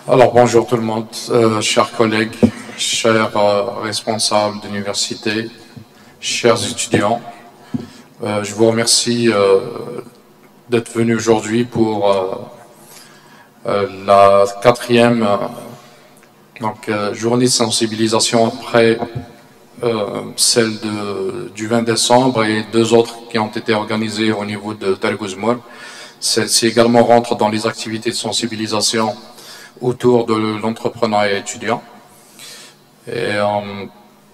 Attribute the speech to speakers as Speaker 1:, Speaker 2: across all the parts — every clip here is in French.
Speaker 1: Alors bonjour tout le monde, chers collègues, chers responsables d'université, chers étudiants. Je vous remercie d'être venus aujourd'hui pour la quatrième journée de sensibilisation après celle du 20 décembre et deux autres qui ont été organisées au niveau de Tel Guzmour. Celle-ci également rentre dans les activités de sensibilisation autour de l'entrepreneuriat étudiant. Et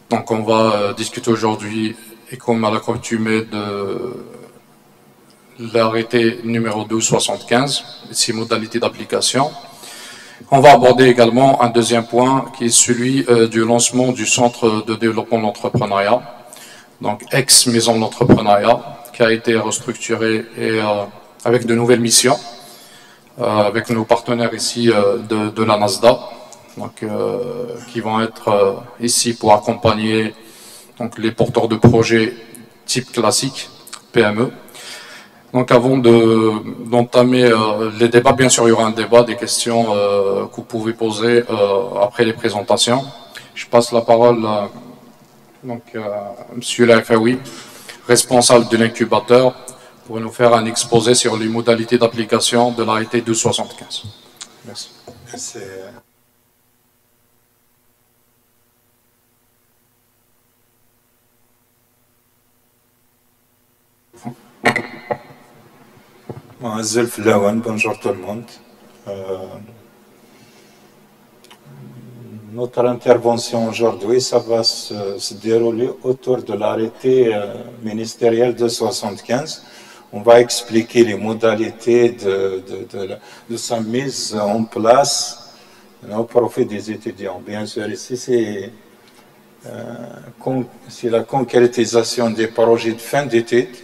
Speaker 1: donc on va discuter aujourd'hui, et comme à l'accoutumée, de l'arrêté numéro 1275 et ses modalités d'application. On va aborder également un deuxième point qui est celui du lancement du Centre de développement de l'entrepreneuriat, donc ex-maison de l'entrepreneuriat, qui a été restructuré et avec de nouvelles missions. Avec nos partenaires ici de la NASDA, donc, qui vont être ici pour accompagner donc, les porteurs de projets type classique, PME. Donc avant d'entamer les débats, bien sûr il y aura un débat, des questions que vous pouvez poser après les présentations. Je passe la parole à M. Lafaoui, responsable de l'incubateur, pour nous faire un exposé sur les modalités d'application de l'arrêté 1275. Merci.
Speaker 2: Merci. Bonjour tout le monde. Notre intervention aujourd'hui, ça va se dérouler autour de l'arrêté ministériel 275. On va expliquer les modalités de sa mise en place au profit des étudiants. Bien sûr, ici, c'est la concrétisation des projets de fin d'études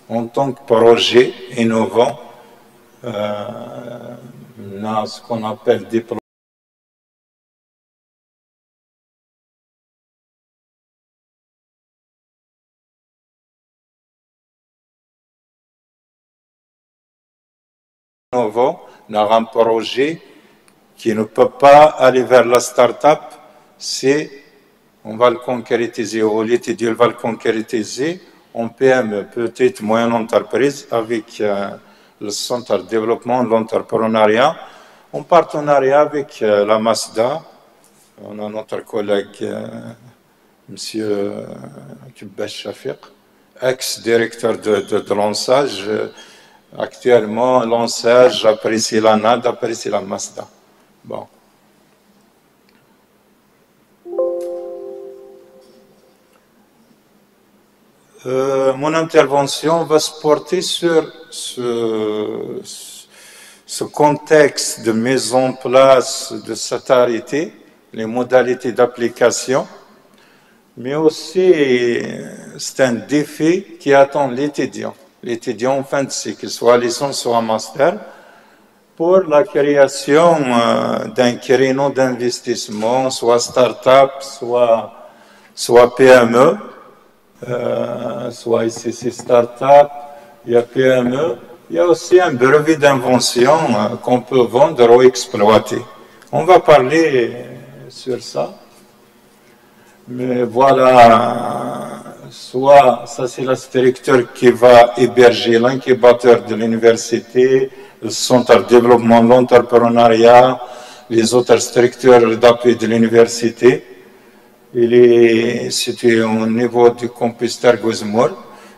Speaker 2: en tant que projet innovant. On a ce qu'on appelle des projets innovants. On a un projet qui ne peut pas aller vers la start-up, on va le concrétiser, ou l'étudiant va le concrétiser en PME, petite, moyenne entreprise, avec le Centre de développement de l'entrepreneuriat, en partenariat avec la Masda. On a notre collègue, M. Kibbash Shafiq, ex-directeur de l'ANSAGE, actuellement l'ANSAGE, apprécie la NAD, apprécie la Masda. Bon. Mon intervention va se porter sur ce contexte de mise en place de cette arrêté, les modalités d'application, mais aussi c'est un défi qui attend l'étudiant en fin de cycle, soit licence, soit master, pour la création d'un créneau d'investissement, soit start-up, soit PME. Soit ICC Startup, il y a PME, il y a aussi un brevet d'invention qu'on peut vendre ou exploiter. On va parler sur ça. Mais voilà, soit ça c'est la structure qui va héberger l'incubateur de l'université, le centre de développement de l'entrepreneuriat, les autres structures d'appui de l'université. Il est situé au niveau du campus Tel Guzmour.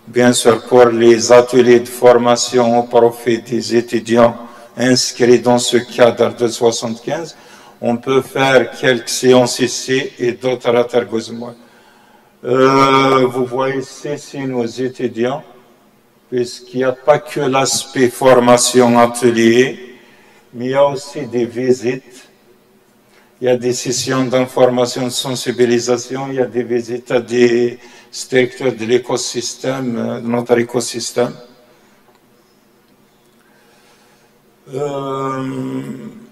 Speaker 2: Bien sûr, pour les ateliers de formation au profit des étudiants inscrits dans ce cadre de 75, on peut faire quelques séances ici et d'autres à Tel Guzmour. Vous voyez ici nos étudiants, puisqu'il n'y a pas que l'aspect formation atelier, mais il y a aussi des visites. Il y a des sessions d'information, de sensibilisation, il y a des visites à des structures de l'écosystème, de notre écosystème.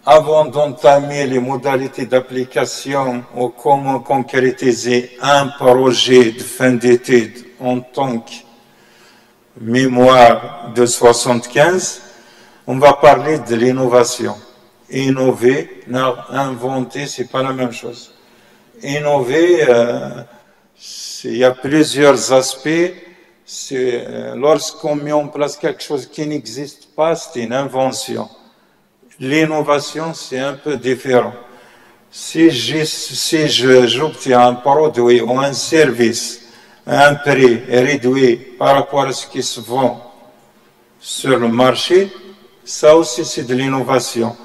Speaker 2: Avant d'entamer les modalités d'application ou comment concrétiser un projet de fin d'études en tant que mémoire de 75, on va parler de l'innovation. Innover, non, inventer, c'est pas la même chose. Innover, il y a plusieurs aspects. Lorsqu'on met en place quelque chose qui n'existe pas, c'est une invention. L'innovation, c'est un peu différent. Si j'obtiens un produit ou un service à un prix réduit par rapport à ce qui se vend sur le marché, ça aussi c'est de l'innovation.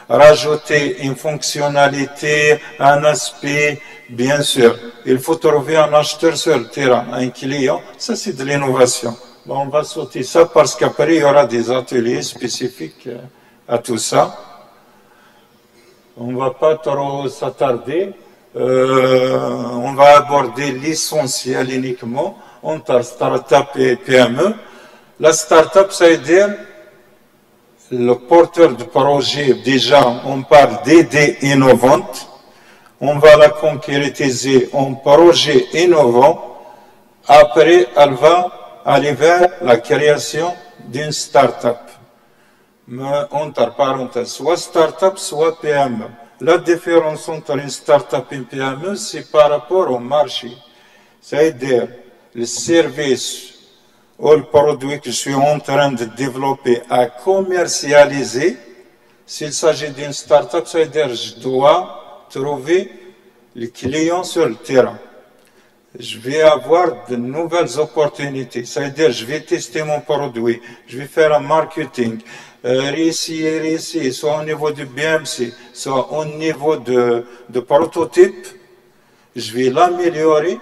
Speaker 2: Rajouter une fonctionnalité, un aspect, bien sûr. Il faut trouver un acheteur sur le terrain, un client, ça c'est de l'innovation. Bon, on va sauter ça parce qu'après il y aura des ateliers spécifiques à tout ça. On ne va pas trop s'attarder. On va aborder l'essentiel uniquement entre start-up et PME. La start-up, ça veut dire le porteur de projet. Déjà, on parle d'idées innovantes. On va la concrétiser en projet innovant. Après, elle va aller vers la création d'une start-up. Mais entre parenthèses, soit start-up, soit PME. La différence entre une start-up et une PME, c'est par rapport au marché. C'est-à-dire le service ou le produit que je suis en train de développer à commercialiser. S'il s'agit d'une start-up, c'est-à-dire je dois trouver les clients sur le terrain. Je vais avoir de nouvelles opportunités. C'est-à-dire je vais tester mon produit, je vais faire un marketing. Réussir, soit au niveau du BMC, soit au niveau de prototype, je vais l'améliorer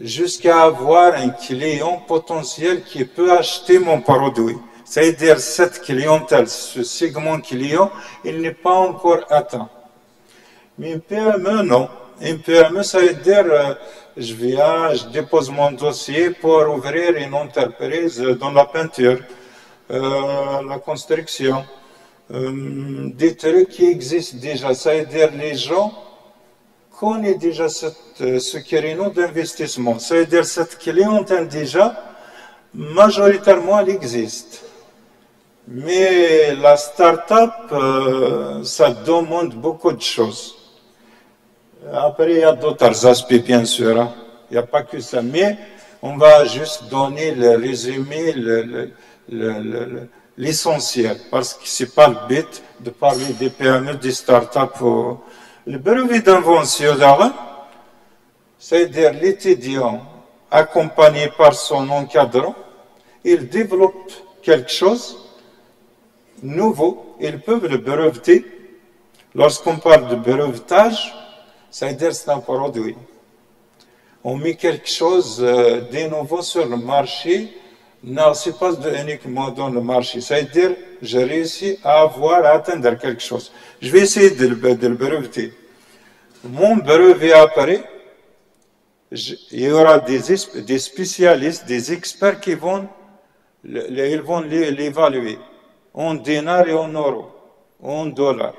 Speaker 2: jusqu'à avoir un client potentiel qui peut acheter mon produit. C'est-à-dire cette clientèle, ce segment client, il n'est pas encore atteint. Mais une PME, non. Une PME, ça veut dire, je dépose mon dossier pour ouvrir une entreprise dans la peinture. La construction, des trucs qui existent déjà. Ça veut dire les gens connaissent déjà ce créneau d'investissement. Ça veut dire cette clientèle déjà, majoritairement, elle existe. Mais la start-up, ça demande beaucoup de choses. Après, il y a d'autres aspects, bien sûr. Hein. Il n'y a pas que ça. Mais on va juste donner le résumé, l'essentiel, parce que ce n'est pas le but de parler des PME, des startups. Le brevet d'invention, c'est-à-dire l'étudiant accompagné par son encadrant, il développe quelque chose nouveau, ils peuvent le breveter. Lorsqu'on parle de brevetage, c'est-à-dire c'est un produit. On met quelque chose de nouveau sur le marché. Non, ce n'est pas uniquement dans le marché. C'est-à-dire, j'ai réussi à atteindre quelque chose. Je vais essayer de le breveter. Mon brevet après, il y aura des spécialistes, des experts qui vont l'évaluer en dinars et en euros, en dollars.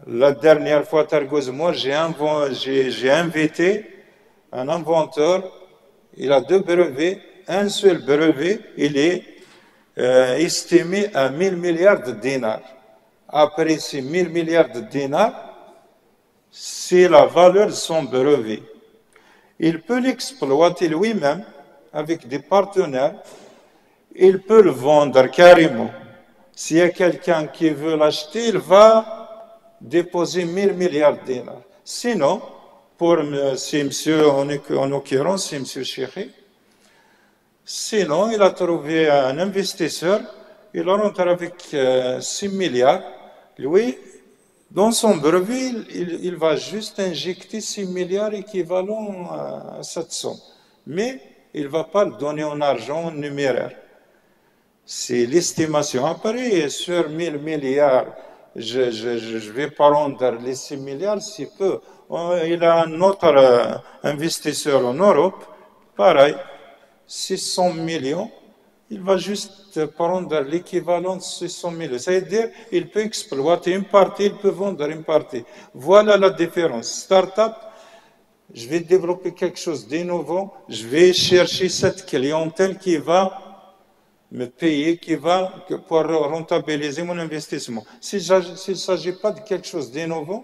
Speaker 2: La dernière fois, Targoz-moi, j'ai invité un inventeur, il a 2 brevets. Un seul brevet, il est estimé à 1000 milliards de dinars. Après ces 1000 milliards de dinars, c'est la valeur de son brevet. Il peut l'exploiter lui-même avec des partenaires. Il peut le vendre carrément. S'il y a quelqu'un qui veut l'acheter, il va déposer 1000 milliards de dinars. Sinon, si monsieur, en l'occurrence, c'est monsieur Chéri, sinon, il a trouvé un investisseur, il rentre avec 6 milliards. Lui, dans son brevet, il va juste injecter 6 milliards équivalents à cette somme. Mais il ne va pas le donner en argent numéraire. C'est l'estimation. Après, sur 1000 milliards, je ne vais pas rendre les 6 milliards, si peu. Il a un autre investisseur en Europe, pareil. 600 millions, il va juste prendre l'équivalent de 600 millions. C'est-à-dire, il peut exploiter une partie, il peut vendre une partie. Voilà la différence. Start-up, je vais développer quelque chose d'innovant, je vais chercher cette clientèle qui va me payer pour rentabiliser mon investissement. S'il ne s'agit pas de quelque chose d'innovant,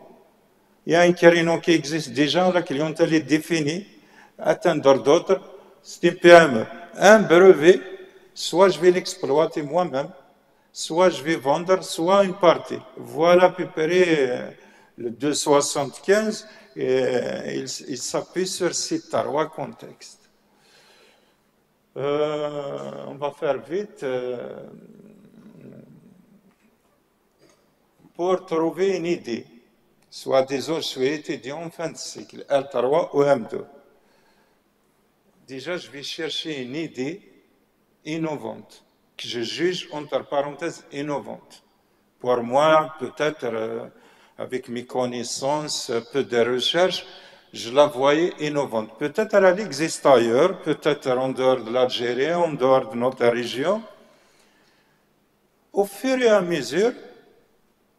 Speaker 2: il y a un créneau qui existe déjà, la clientèle est définie, atteindre d'autres, c'est une PME. Un brevet, soit je vais l'exploiter moi-même, soit je vais vendre, soit une partie. Voilà à peu près le 275, et il s'appuie sur ces trois contextes. On va faire vite. Pour trouver une idée, soit disons je suis étudiant en fin de cycle, L3 ou M2. Déjà, je vais chercher une idée innovante, que je juge entre parenthèses innovante. Pour moi, peut-être avec mes connaissances, peu de recherche, je la voyais innovante. Peut-être elle existe ailleurs, peut-être en dehors de l'Algérie, en dehors de notre région. Au fur et à mesure,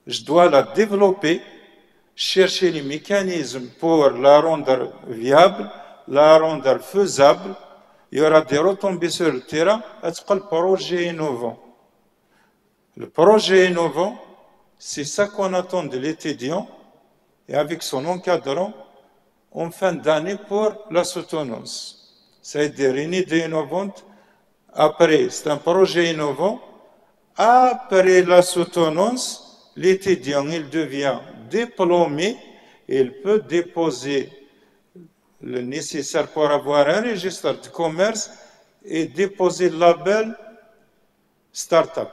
Speaker 2: je dois la développer, chercher les mécanismes pour la rendre viable, la rendre faisable. Il y aura des retombées sur le terrain. C'est le projet innovant. Le projet innovant, c'est ça qu'on attend de l'étudiant et avec son encadrant en fin d'année pour la soutenance. C'est-à-dire une idée innovante. Après, c'est un projet innovant. Après la soutenance, l'étudiant, il devient diplômé. Il peut déposer le nécessaire pour avoir un registre de commerce et déposer le label Startup.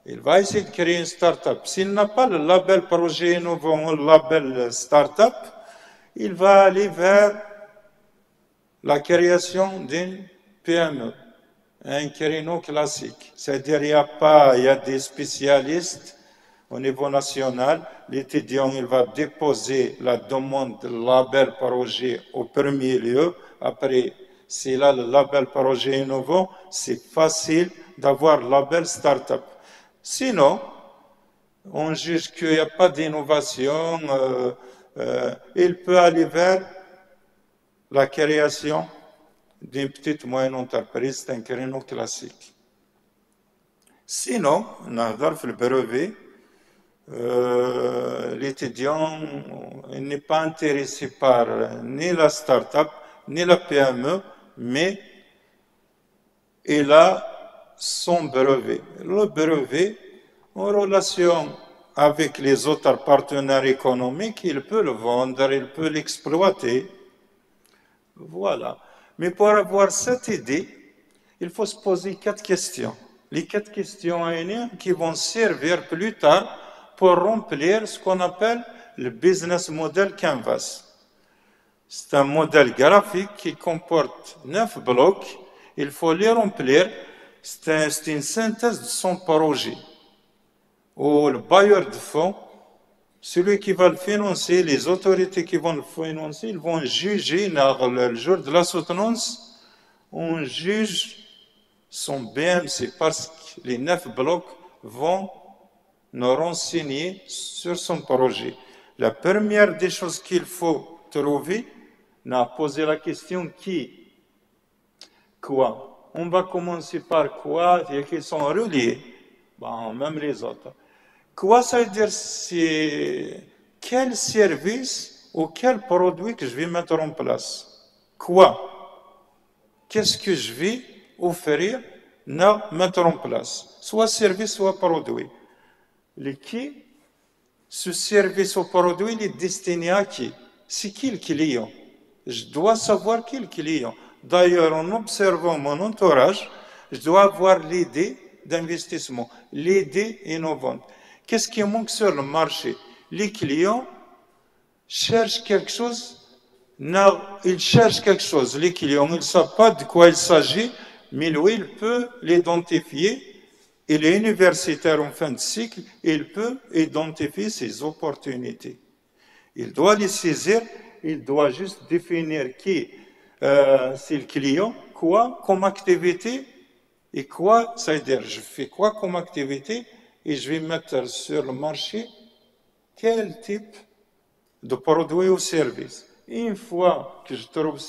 Speaker 2: Il va essayer de créer une start-up. S'il n'a pas le label projet innovant ou le label start-up, il va aller vers la création d'une PME, un créneau classique. C'est-à-dire, il y a des spécialistes au niveau national. L'étudiant, il va déposer la demande de label projet au premier lieu. Après, s'il a le label projet innovant, c'est facile d'avoir le label start-up. Sinon, on juge qu'il n'y a pas d'innovation, il peut aller vers la création d'une petite moyenne entreprise, c'est un créneau classique. Sinon, on a le brevet, l'étudiant n'est pas intéressé par ni la start-up, ni la PME, mais il a son brevet. Le brevet, en relation avec les autres partenaires économiques, il peut le vendre, il peut l'exploiter. Voilà. Mais pour avoir cette idée, il faut se poser 4 questions. Les 4 questions qui vont servir plus tard pour remplir ce qu'on appelle le business model Canvas. C'est un modèle graphique qui comporte 9 blocs. Il faut les remplir. C'est une synthèse de son projet. Où le bailleur de fonds, celui qui va le financer, les autorités qui vont le financer, ils vont juger le jour de la soutenance. On juge son BMC parce que les 9 blocs vont nous renseigner sur son projet. La première des choses qu'il faut trouver, on a posé la question qui, quoi. On va commencer par quoi et qui sont reliés, bon, même les autres. Quoi, ça veut dire c'est quel service ou quel produit que je vais mettre en place. Quoi? Qu'est-ce que je vais offrir, mettre en place? Soit service, soit produit. Le qui? Ce service ou produit, il est destiné à qui? C'est qui le client? Je dois savoir qui est le client. D'ailleurs, en observant mon entourage, je dois avoir l'idée d'investissement, l'idée innovante. Qu'est-ce qui manque sur le marché? Les clients cherchent quelque chose. Non, ils cherchent quelque chose. Les clients, ils ne savent pas de quoi il s'agit, mais lui, il peut l'identifier. Il est universitaire en fin de cycle, il peut identifier ses opportunités. Il doit les saisir, il doit juste définir qui c'est le client, quoi comme activité, et quoi, ça veut dire je fais quoi comme activité, et je vais mettre sur le marché quel type de produit ou service. Une fois que je trouve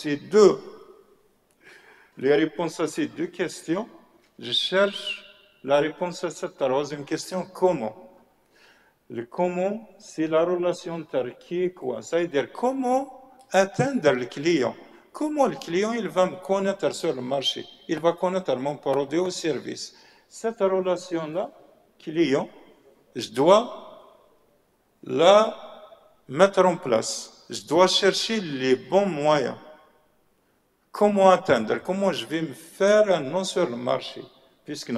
Speaker 2: les réponses à ces 2 questions, je cherche La réponse à cette troisième question, comment? Le comment, c'est la relation entre qui et quoi. C'est-à-dire comment atteindre le client. Comment le client il va me connaître sur le marché. Il va connaître mon produit ou service. Cette relation-là, client, je dois la mettre en place. Je dois chercher les bons moyens. Comment atteindre? Comment je vais me faire un nom sur le marché? Puisque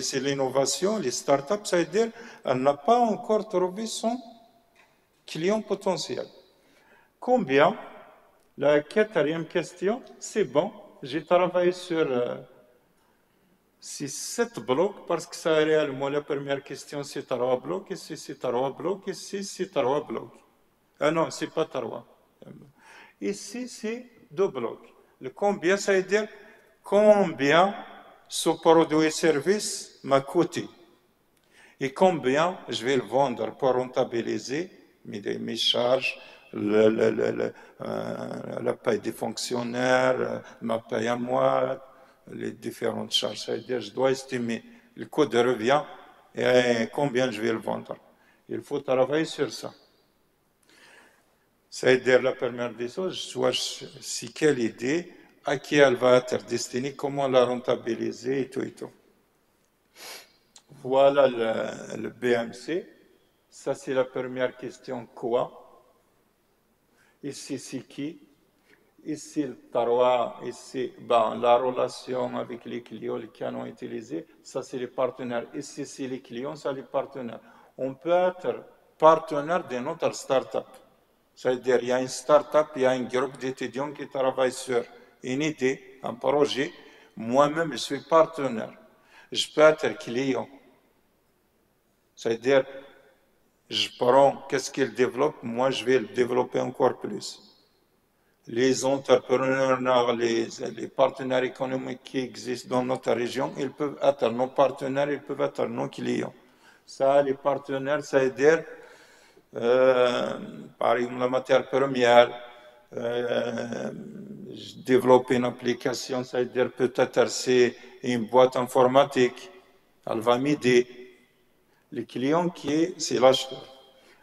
Speaker 2: c'est l'innovation, les startups, ça veut dire qu'elle n'a pas encore trouvé son client potentiel. Combien? La quatrième question, c'est bon, j'ai travaillé sur 7 blocs parce que ça réellement la première question c'est 3 blocs, ici c'est 3 blocs, ici c'est 3 blocs. Ah non, c'est pas 3. Ici c'est 2 blocs. Le combien, ça veut dire combien ce produit et service m'a coûté et combien je vais le vendre pour rentabiliser mes charges, la paye des fonctionnaires, ma paye à moi, les différentes charges. C'est-à-dire, je dois estimer le coût de revient et combien je vais le vendre. Il faut travailler sur ça. C'est-à-dire, la première des choses, je vois si quelle idée, à qui elle va être destinée, comment la rentabiliser et tout et tout. Voilà le BMC. Ça, c'est la première question. Quoi? Ici, c'est qui? Ici, le tarwa. Ici, la relation avec les clients, les canons utilisés. Ça, c'est les partenaires. Ici, c'est les clients, ça, les partenaires. On peut être partenaire de notre start-up. C'est-à-dire, il y a une start-up, il y a un groupe d'étudiants qui travaillent sur une idée, un projet. Moi-même, je suis partenaire. Je peux être client. C'est-à-dire, je prends qu'est-ce qu'il développe, moi je vais le développer encore plus. Les entrepreneurs, les partenaires économiques qui existent dans notre région, ils peuvent être nos partenaires, ils peuvent être nos clients. Ça, les partenaires, ça veut dire, par exemple, la matière première, je développe une application, ça veut dire peut-être c'est une boîte informatique, elle va m'aider. Le client c'est l'acheteur.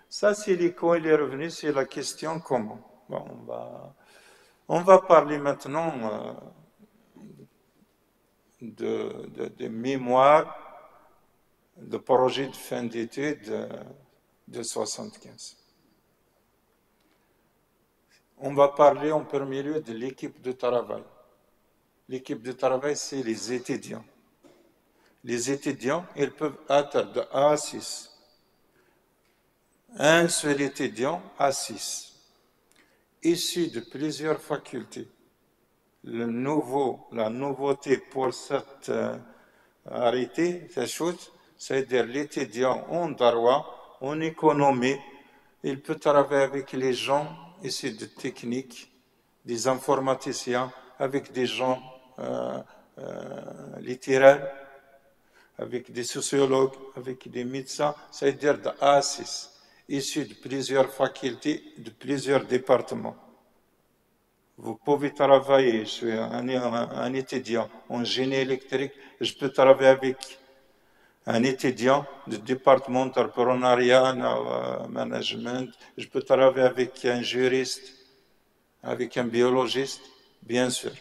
Speaker 2: Ça, c'est les coûts et les revenus, c'est la question comment. Bon, on va parler maintenant de mémoire, de projet de fin d'études de 75. On va parler en premier lieu de l'équipe de travail. L'équipe de travail, c'est les étudiants. Les étudiants, ils peuvent être de 1 à 6. Un seul étudiant à 6. Issus de plusieurs facultés. La nouveauté pour cette arrêté, cette chose, c'est-à-dire l'étudiant en droit, en économie, il peut travailler avec les gens issus de techniques, des informaticiens, avec des gens littéraires, avec des sociologues, avec des médecins, c'est-à-dire de A à 6, issus de plusieurs facultés, de plusieurs départements. Vous pouvez travailler, je suis un étudiant en génie électrique, je peux travailler avec un étudiant du département entrepreneuriat, management, je peux travailler avec un juriste, avec un biologiste, bien sûr.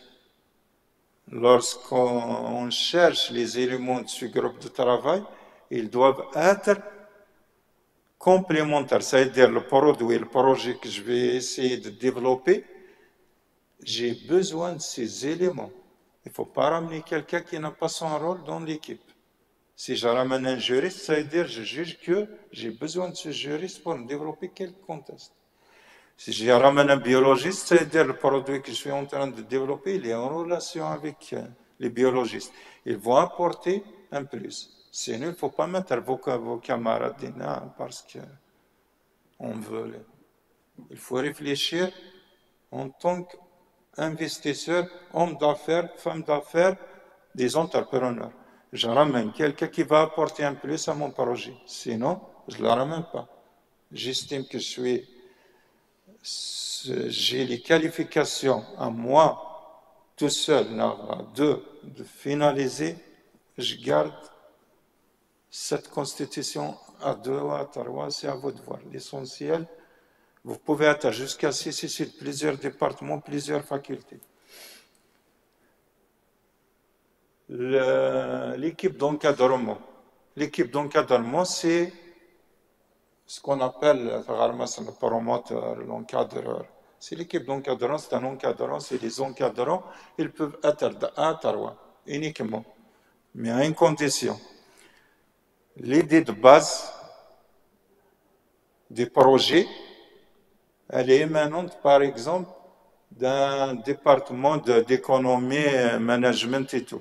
Speaker 2: Lorsqu'on cherche les éléments de ce groupe de travail, ils doivent être complémentaires, c'est-à-dire le produit, le projet que je vais essayer de développer, j'ai besoin de ces éléments. Il ne faut pas ramener quelqu'un qui n'a pas son rôle dans l'équipe. Si je ramène un juriste, ça veut dire que je juge que j'ai besoin de ce juriste pour développer quel contexte. Si je ramène un biologiste, ça veut dire que le produit que je suis en train de développer, il est en relation avec les biologistes. Ils vont apporter un plus. Sinon, il ne faut pas mettre vos camarades dedans parce qu'on veut. Il faut réfléchir en tant qu'investisseur, homme d'affaires, femme d'affaires, des entrepreneurs. Je ramène quelqu'un qui va apporter un plus à mon projet. Sinon, je ne le ramène pas. J'estime que j'ai les qualifications à moi, tout seul, de finaliser. Je garde Cette constitution à 2 ou à 3, c'est à vous de voir. L'essentiel, vous pouvez être jusqu'à 6 ici, plusieurs départements, plusieurs facultés. L'équipe d'encadrement. L'équipe d'encadrement, c'est ce qu'on appelle le promoteur, l'encadreur. C'est l'équipe d'encadrement, c'est un encadrant, c'est les encadrants, ils peuvent être à 3 uniquement, mais à une condition. L'idée de base des projets, elle est émanante, par exemple, d'un département d'économie, management et tout.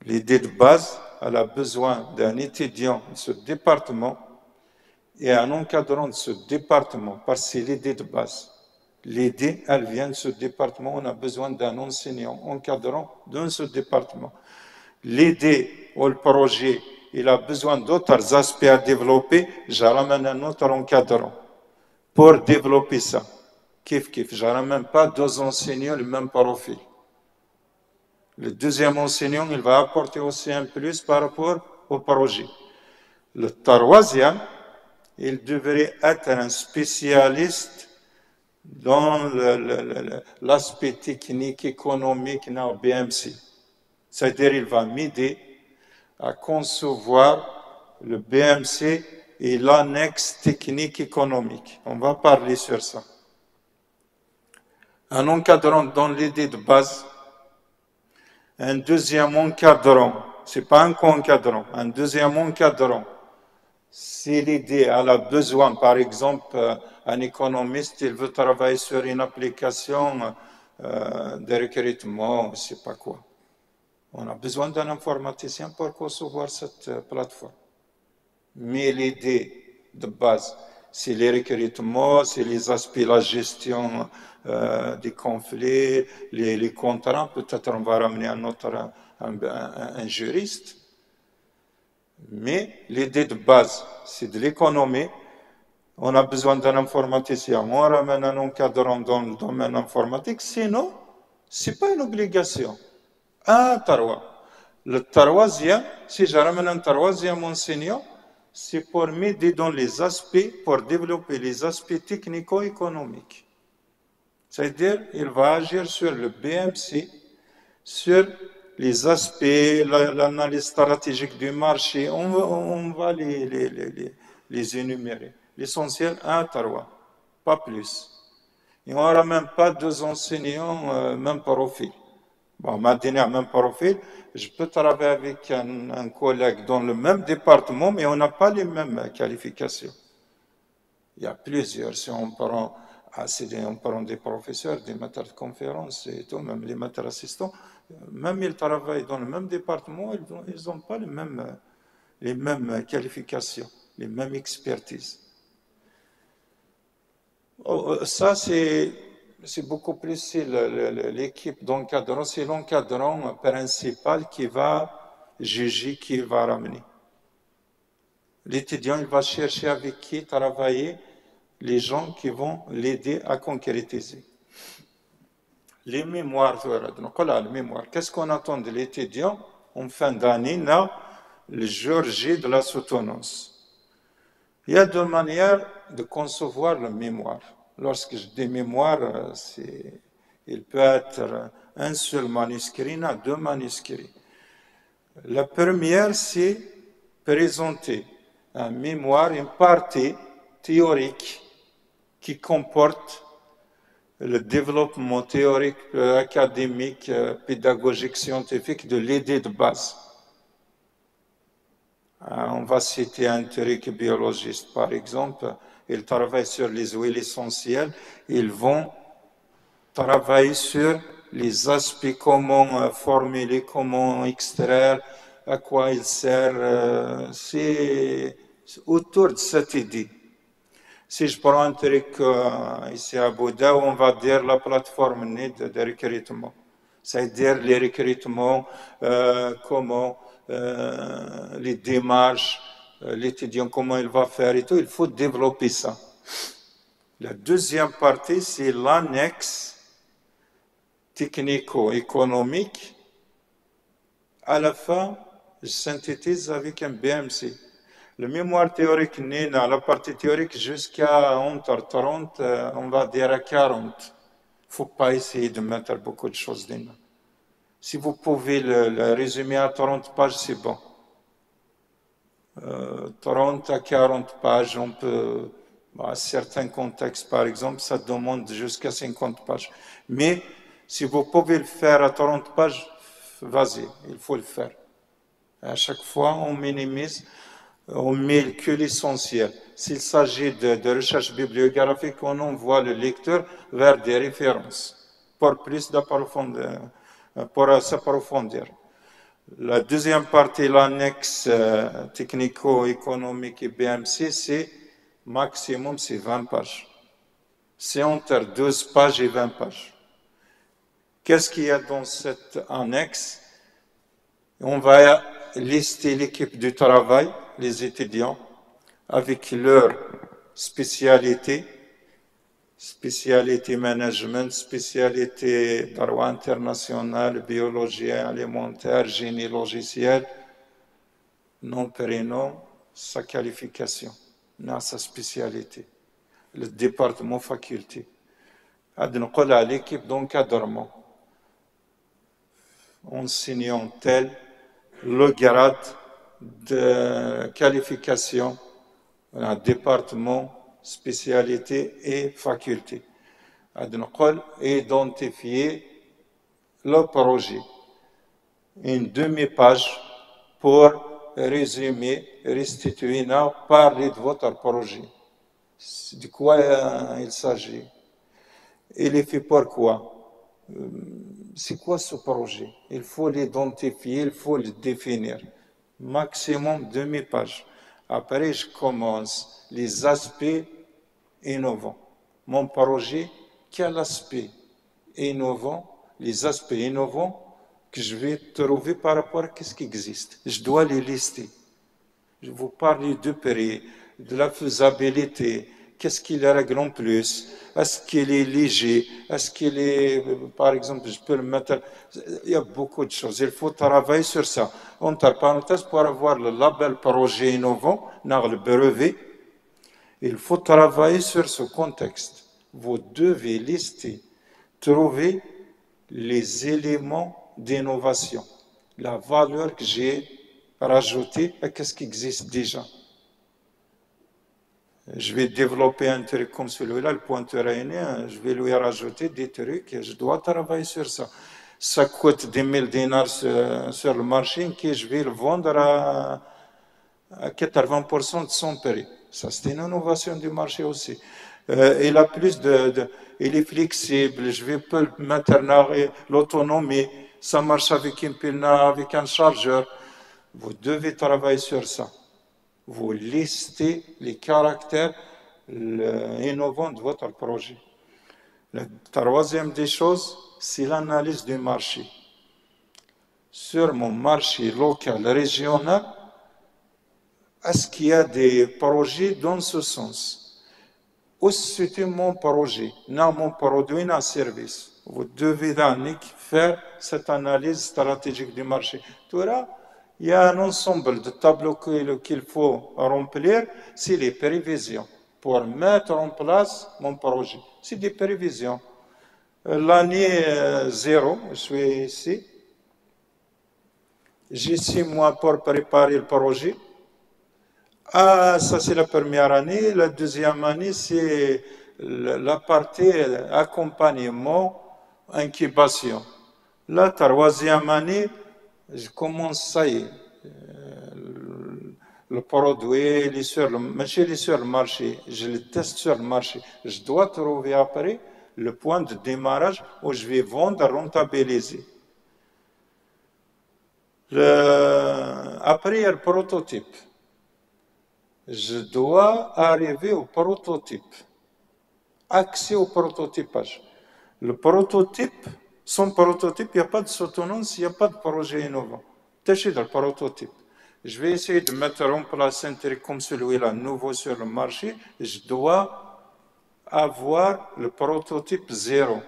Speaker 2: L'idée de base, elle a besoin d'un étudiant de ce département et un encadrant de ce département, parce que c'est l'idée de base. L'idée, elle vient de ce département, on a besoin d'un enseignant encadrant dans ce département. L'idée ou le projet, il a besoin d'autres aspects à développer, je ramène un autre encadrant pour développer ça. Kif, je ne ramène pas 2 enseignants le même profil. Le deuxième enseignant, il va apporter aussi un plus par rapport au projet. Le troisième, il devrait être un spécialiste dans l'aspect technique, économique dans BMC. C'est-à-dire, il va m'aider à concevoir le BMC et l'annexe technique économique. On va parler sur ça. Un encadrant dans l'idée de base, un deuxième encadrant, c'est pas un co-encadrant, un deuxième encadrant. Si l'idée elle a besoin, par exemple, un économiste, il veut travailler sur une application de recrutement, je ne sais pas quoi. On a besoin d'un informaticien pour concevoir cette plateforme. Mais l'idée de base, c'est les recrutements, c'est les aspects, la gestion des conflits, les contrats. Peut-être on va ramener un juriste. Mais l'idée de base, c'est de l'économie. On a besoin d'un informaticien. On ramène un encadrant dans le domaine informatique. Sinon, ce n'est pas une obligation. Un tarwa. Le troisième, si je ramène un troisième enseignant, c'est pour m'aider dans les aspects, pour développer les aspects technico-économiques. C'est-à-dire, il va agir sur le BMC, sur les aspects, l'analyse stratégique du marché, on va les énumérer. L'essentiel, 1 3, pas plus. Et on n'aura même pas 2 enseignants, même profil. Bon, maintenant, même profil, je peux travailler avec un collègue dans le même département, mais on n'a pas les mêmes qualifications. Il y a plusieurs. Si on prend des professeurs, des maîtres de conférences et tout, même les maîtres assistants, même ils travaillent dans le même département, ils n'ont pas les mêmes qualifications, les mêmes expertises. Ça, c'est beaucoup plus l'équipe d'encadrant, c'est l'encadrant principal qui va juger, qui va ramener. L'étudiant, il va chercher avec qui travailler les gens qui vont l'aider à concrétiser. Les mémoires, qu'est-ce qu'on attend de l'étudiant en fin d'année, là, le jour J de la soutenance? Il y a 2 manières de concevoir le mémoire. Lorsque je dis mémoire, il peut être un seul manuscrit, non, 2 manuscrits. La première, c'est présenter un mémoire, une partie théorique qui comporte le développement théorique, académique, pédagogique, scientifique de l'idée de base. On va citer un théorique biologiste, par exemple. Il travaille sur les huiles essentielles. Ils vont travailler sur les aspects, comment formuler, comment extraire, à quoi il sert. C'est autour de cette idée. Si je prends un truc ici à Bouddha, on va dire la plateforme de recrutement. C'est-à-dire les recrutements, comment les démarches, l'étudiant, comment il va faire et tout. Il faut développer ça. La deuxième partie, c'est l'annexe technico-économique. À la fin, je synthétise avec un BMC. Le mémoire théorique n'est dans la partie théorique jusqu'à entre 30, on va dire à 40. Il ne faut pas essayer de mettre beaucoup de choses dedans. Si vous pouvez le résumer à 30 pages, c'est bon. 30 à 40 pages, on peut, à certains contextes par exemple, ça demande jusqu'à 50 pages. Mais si vous pouvez le faire à 30 pages, vas-y, il faut le faire. À chaque fois, on minimise, on met que l'essentiel. S'il s'agit de recherche bibliographique, on envoie le lecteur vers des références pour plus d'approfondir, pour s'approfondir. La deuxième partie, l'annexe technico-économique et BMC, c'est maximum, c'est 20 pages. C'est entre 12 pages et 20 pages. Qu'est-ce qu'il y a dans cette annexe? On va lister l'équipe du travail, les étudiants, avec leur spécialité management, spécialité droit international, biologie alimentaire, génie logiciel, nom, prénom, sa qualification, sa spécialité, le département faculté. نقول à l'équipe d'encadrement, enseignant tel, le grade de qualification, un département, spécialité et faculté. Identifier le projet. Une demi-page pour résumer, restituer, parler de votre projet. De quoi il s'agit? Il est fait pourquoi? C'est quoi ce projet? Il faut l'identifier, il faut le définir. Maximum demi-page. Après, je commence les aspects innovants. Mon projet, quel aspect innovant, les aspects innovants que je vais trouver par rapport à ce qui existe. Je dois les lister. Je vous parle de prix, de la faisabilité, qu'est-ce qu'il règle en plus, est-ce qu'il est léger, est-ce qu'il est, par exemple, je peux le mettre, il y a beaucoup de choses, il faut travailler sur ça. Entre parenthèses, pour avoir le label projet innovant, le brevet, il faut travailler sur ce contexte. Vous devez lister, trouver les éléments d'innovation, la valeur que j'ai rajoutée à ce qui existe déjà. Je vais développer un truc comme celui-là, le pointeur aérien, je vais lui rajouter des trucs et je dois travailler sur ça. Ça coûte 10 000 dinars sur le marché et je vais le vendre à 80% de son prix. Ça, c'est une innovation du marché aussi. Il a plus il est flexible, je vais pas le mettre dans l'autonomie, ça marche avec une pile, avec un chargeur. Vous devez travailler sur ça. Vous listez les caractères innovants de votre projet. La troisième des choses, c'est l'analyse du marché. Sur mon marché local, régional, est-ce qu'il y a des projets dans ce sens? Où c'est mon projet, non mon produit, non service? Vous devez faire cette analyse stratégique du marché. Tout là, il y a un ensemble de tableaux qu'il faut remplir, c'est les prévisions pour mettre en place mon projet. C'est des prévisions. L'année 0, je suis ici. J'ai 6 mois pour préparer le projet. Ah, ça c'est la première année. La deuxième année, c'est la partie accompagnement, incubation. La troisième année, je commence, ça y est, le produit, il est sur le marché, je le teste sur le marché. Je dois trouver après le point de démarrage où je vais vendre, rentabiliser. Après, il y a le prototype. Je dois arriver au prototype. Accès au prototypage. Le prototype, sans prototype, il n'y a pas de soutenance, il n'y a pas de projet innovant. Tâchez dans le prototype. Je vais essayer de mettre en place un truc comme celui-là, nouveau sur le marché. Je dois avoir le prototype 0.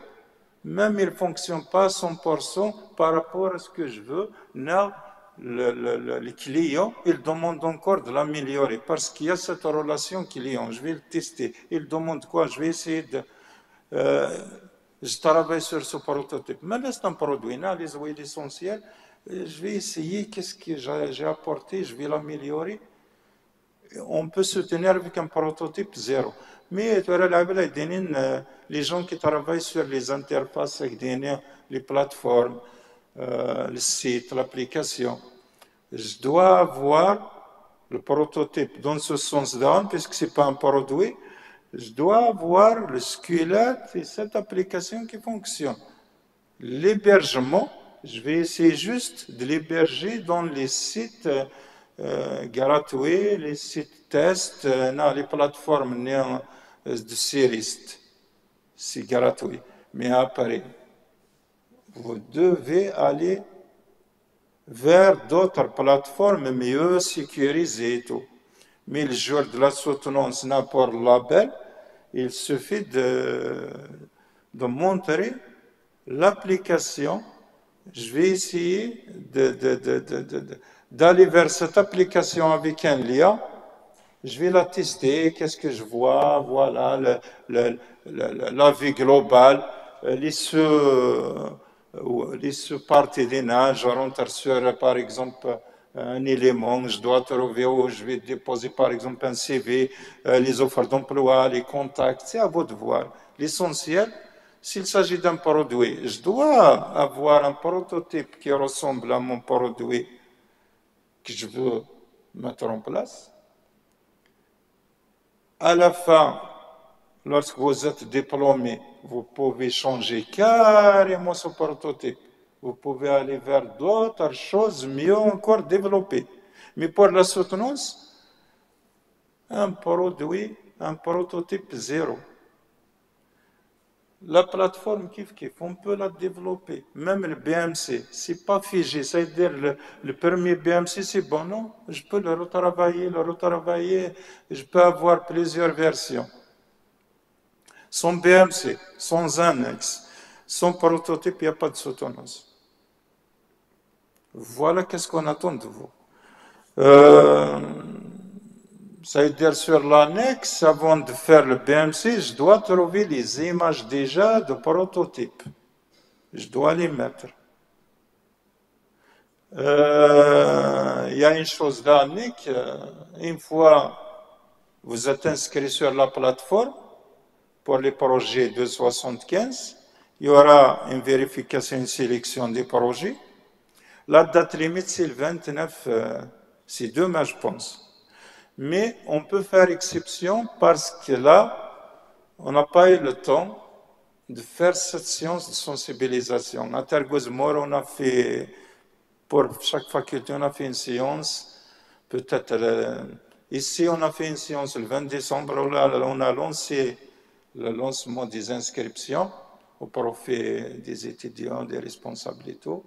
Speaker 2: Même il ne fonctionne pas 100% par rapport à ce que je veux. Non, le client, il demande encore de l'améliorer parce qu'il y a cette relation client. Je vais le tester. Il demande quoi? Je vais essayer de... je travaille sur ce prototype. Mais là, c'est un produit, l'essentiel. Je vais essayer qu'est-ce que j'ai apporté, je vais l'améliorer. On peut se tenir avec un prototype zéro. Mais les gens qui travaillent sur les interfaces avec les plateformes, le site, l'application, je dois avoir le prototype dans ce sens-là, puisque ce n'est pas un produit, je dois avoir le squelette et cette application qui fonctionne. L'hébergement, je vais essayer juste de l'héberger dans les sites gratuits, les sites tests, les plateformes de séries, c'est gratuit. Mais après, vous devez aller vers d'autres plateformes mieux sécurisées et tout. Mais le jour de la soutenance n'importe label, il suffit de montrer l'application. Je vais essayer d'aller vers cette application avec un lien. Je vais la tester, qu'est-ce que je vois, voilà, la vue globale, les sous-parties des nages, je rentre sur, par exemple, un élément, je dois trouver où je vais déposer, par exemple, un CV, les offres d'emploi, les contacts, c'est à vous de voir. L'essentiel, s'il s'agit d'un produit, je dois avoir un prototype qui ressemble à mon produit que je veux mettre en place. À la fin, lorsque vous êtes diplômé, vous pouvez changer carrément ce prototype. Vous pouvez aller vers d'autres choses mieux encore développées. Mais pour la soutenance, un produit, un prototype zéro. La plateforme Kif, on peut la développer. Même le BMC, c'est pas figé. C'est-à-dire le premier BMC, c'est bon, non? Je peux le retravailler. Je peux avoir plusieurs versions. Sans BMC, sans annexe, sans prototype, il n'y a pas de soutenance. Voilà qu'est-ce qu'on attend de vous. C'est-à-dire sur l'annexe, avant de faire le BMC, je dois trouver les images déjà de prototype. Je dois les mettre. Il y a une chose là, Nick. Une fois vous êtes inscrit sur la plateforme pour les projets de 75, il y aura une vérification, une sélection des projets. La date limite, c'est le 29, c'est demain, je pense. Mais on peut faire exception parce que là, on n'a pas eu le temps de faire cette séance de sensibilisation. À Tergozmor, on a fait, pour chaque faculté, on a fait une séance. Peut-être ici, on a fait une séance le 20 décembre, où là, on a lancé le lancement des inscriptions au profit des étudiants, des responsables et tout.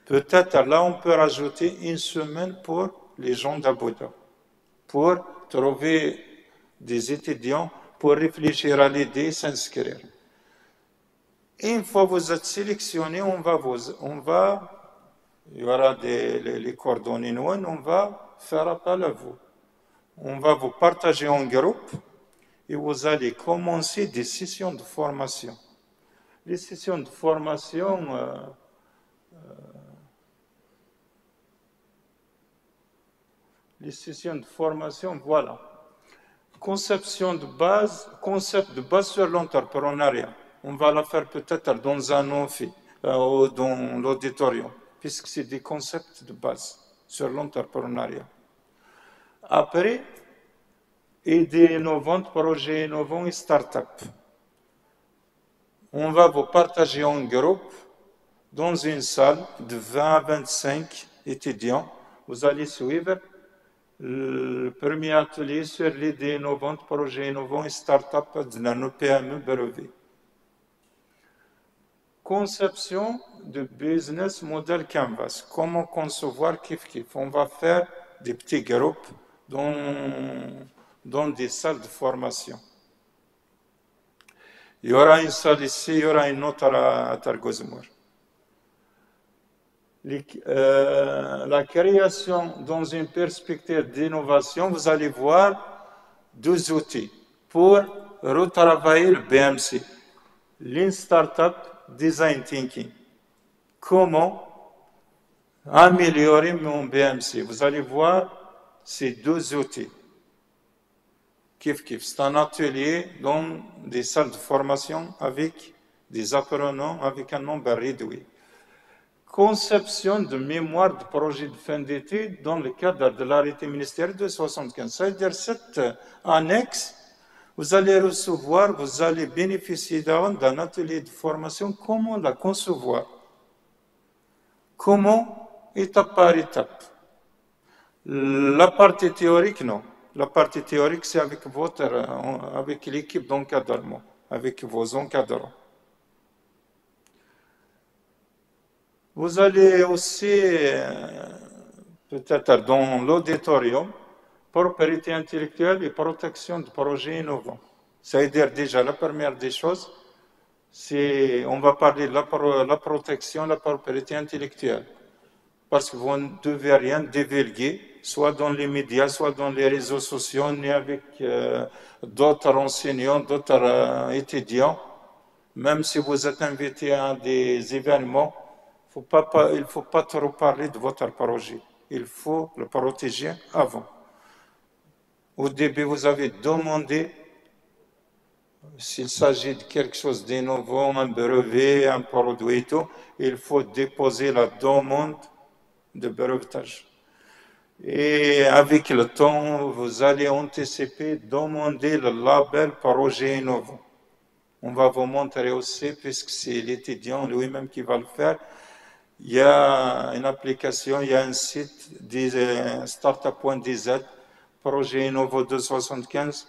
Speaker 2: Peut-être là, on peut rajouter une semaine pour les gens d'Abuja, pour trouver des étudiants, pour réfléchir à l'idée, s'inscrire. Et une fois que vous êtes sélectionné, il y aura les coordonnées, on va faire appel à vous. On va vous partager en groupe et vous allez commencer des sessions de formation. Les sessions de formation, voilà. Concept de base sur l'entrepreneuriat. On va la faire peut-être dans un amphi ou dans l'auditorium, puisque c'est des concepts de base sur l'entrepreneuriat. Après, idées innovantes, projets innovants et start-up. On va vous partager en groupe dans une salle de 20 à 25 étudiants. Vous allez suivre le premier atelier sur l'idée innovante, projet innovant et start-up de la PME brevet. Conception de business model canvas. Comment concevoir Kif. On va faire des petits groupes dans des salles de formation. Il y aura une salle ici, il y aura une autre à Tergozmor. La création dans une perspective d'innovation, vous allez voir 2 outils pour retravailler le BMC. Lean Startup Design Thinking. Comment améliorer mon BMC? Vous allez voir ces 2 outils. Kif Kif, c'est un atelier dans des salles de formation avec des apprenants avec un nombre réduit. Conception de mémoire de projet de fin d'études dans le cadre de l'arrêté ministériel de 75. C'est-à-dire cette annexe, vous allez recevoir, vous allez bénéficier d'un atelier de formation, comment la concevoir. Comment, étape par étape. La partie théorique, non. La partie théorique, c'est avec l'équipe d'encadrement, avec vos encadrants. Vous allez aussi, peut-être dans l'auditorium, propriété intellectuelle et protection de projets innovants. C'est-à-dire déjà, la première des choses, on va parler de la protection de la propriété intellectuelle. Parce que vous ne devez rien divulguer, soit dans les médias, soit dans les réseaux sociaux, ni avec d'autres enseignants, d'autres étudiants. Même si vous êtes invité à des événements, il ne faut pas trop parler de votre projet. Il faut le protéger avant. Au début, vous avez demandé, s'il s'agit de quelque chose d'innovant, un brevet, un produit et tout, il faut déposer la demande de brevetage. Et avec le temps, vous allez anticiper, demander le label projet innovant. On va vous montrer aussi, puisque c'est l'étudiant lui-même qui va le faire, il y a une application, il y a un site, startup.dz, projet Innovo 275.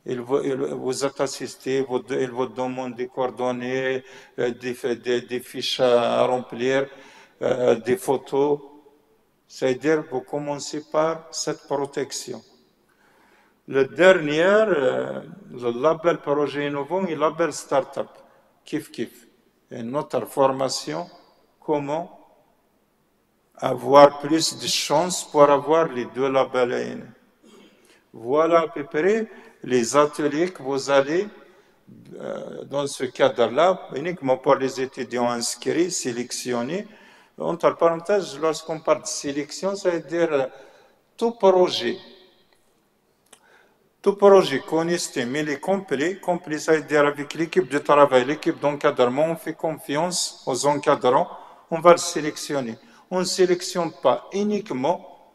Speaker 2: Vous êtes assisté, il vous demande des coordonnées, des fiches à remplir, des photos. C'est-à-dire, vous commencez par cette protection. Le dernier, le label projet innovant et le label startup, Kif Kif. Une autre formation, comment avoir plus de chances pour avoir les 2 labels. Voilà à peu près les ateliers que vous allez, dans ce cadre-là, uniquement pour les étudiants inscrits, sélectionnés. Entre parenthèses, lorsqu'on parle de sélection, ça veut dire tout projet qu'on estime, il est complet, ça veut dire avec l'équipe de travail, l'équipe d'encadrement, on fait confiance aux encadrants, on va le sélectionner. On ne sélectionne pas uniquement,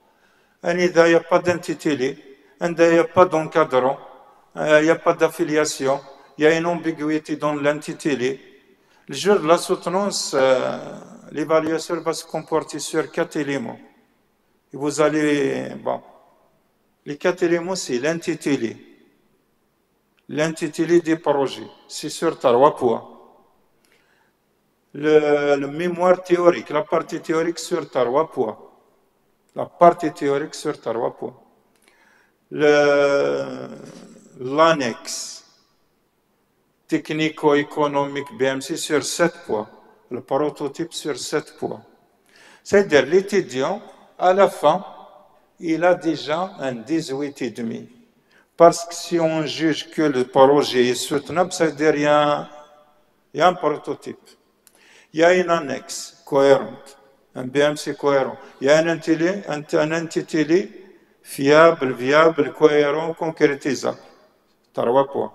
Speaker 2: il n'y a pas d'intitulé, il n'y a pas d'encadrant, il n'y a pas d'affiliation, il y a une ambiguïté dans l'intitulé. Le jour de la soutenance, l'évaluation va se comporter sur 4 éléments. Et vous allez, les 4 éléments, c'est l'intitulé. L'intitulé des projets, c'est sur 3 points. Le mémoire théorique, la partie théorique sur 3 points. La partie théorique sur 3 points. L'annexe technico-économique BMC sur 7 points. Le prototype sur 7 points. C'est-à-dire l'étudiant, à la fin, il a déjà un 18,5. Parce que si on juge que le projet est soutenable, ça veut dire qu'il y a un prototype. Il y a une annexe cohérente, un BMC cohérent. Il y a un intitulé fiable, viable, cohérent, concrétisable. 3 points.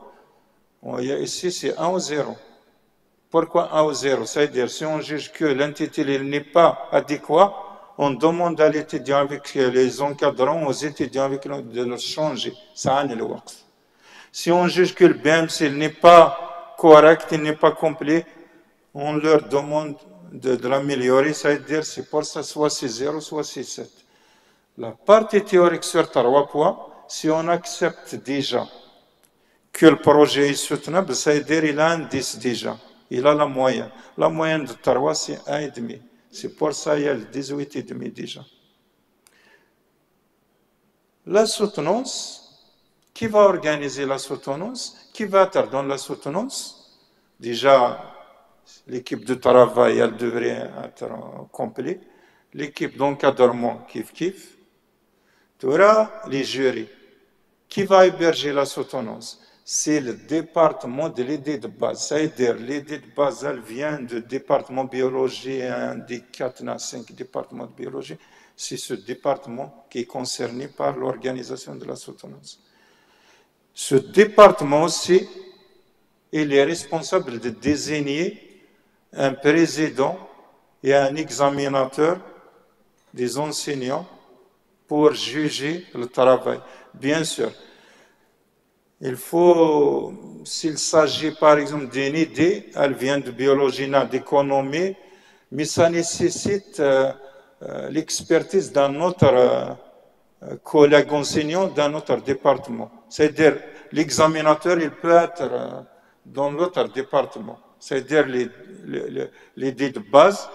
Speaker 2: Ici, c'est 1 ou 0. Pourquoi 1 ou 0? C'est-à-dire, si on juge que l'intitulé n'est pas adéquat, on demande à l'étudiant avec les encadrants, aux étudiants avec de le changer. Ça a le works. Si on juge que le BMC n'est pas correct, il n'est pas complet, on leur demande de l'améliorer. Ça veut dire, c'est pour ça, soit c'est 0, soit c'est 7. La partie théorique sur 3 points, si on accepte déjà que le projet est soutenable, ça veut dire qu'il a un 10 déjà. Il a la moyenne. La moyenne de 3, c'est 1,5. C'est pour ça qu'il y a le 18,5 déjà. La soutenance, qui va organiser la soutenance? Qui va être dans la soutenance? Déjà, l'équipe de travail, elle devrait être complète. l'équipe d'encadrement kif, tu auras les jurys. Qui va héberger la soutenance? C'est le département de l'idée de base. C'est-à-dire, l'idée de base, elle vient du département de biologie, un des 4 à 5 départements de biologie. C'est ce département qui est concerné par l'organisation de la soutenance. Ce département aussi, il est responsable de désigner un président et un examinateur des enseignants pour juger le travail. Bien sûr, il faut, s'il s'agit par exemple d'une idée, elle vient de biologie, d'économie, mais ça nécessite l'expertise d'un autre collègue enseignant d'un autre département. C'est-à-dire, l'examinateur, il peut être dans l'autre département. C'est-à-dire, l'idée de base,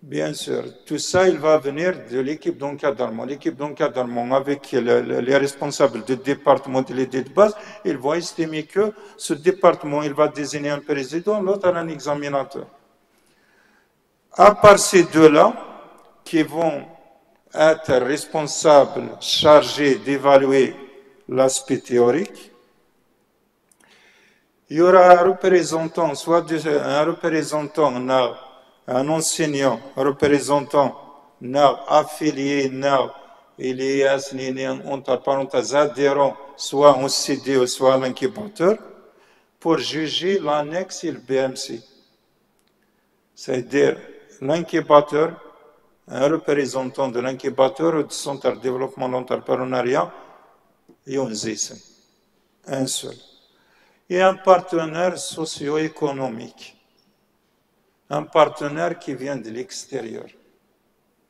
Speaker 2: bien sûr, tout ça, il va venir de l'équipe d'encadrement. L'équipe d'encadrement, avec les responsables du département de l'idée de base, ils vont estimer que ce département, il va désigner un président, l'autre un examinateur. À part ces deux-là, qui vont être responsables, chargés d'évaluer l'aspect théorique, il y aura un représentant, soit un représentant, un enseignant, un représentant affilié, il est entre parenthèses adhérent, soit en CDE, soit à l'incubateur, pour juger l'annexe et le BMC. C'est-à-dire l'incubateur, un représentant de l'incubateur ou du centre de développement de l'entrepreneuriat, et un seul. Et un partenaire socio-économique, un partenaire qui vient de l'extérieur.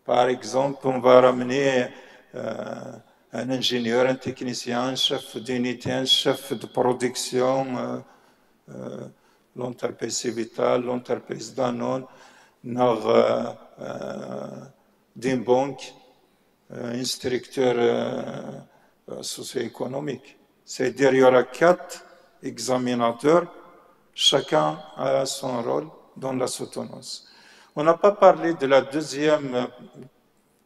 Speaker 2: Par exemple, on va ramener un ingénieur, un technicien, un chef d'unité, un chef de production, l'entreprise Civital, l'entreprise Danone, d'une banque, instructeur socio-économique. C'est-à-dire qu'il y aura 4 examinateurs, chacun a son rôle dans la soutenance. On n'a pas parlé de la deuxième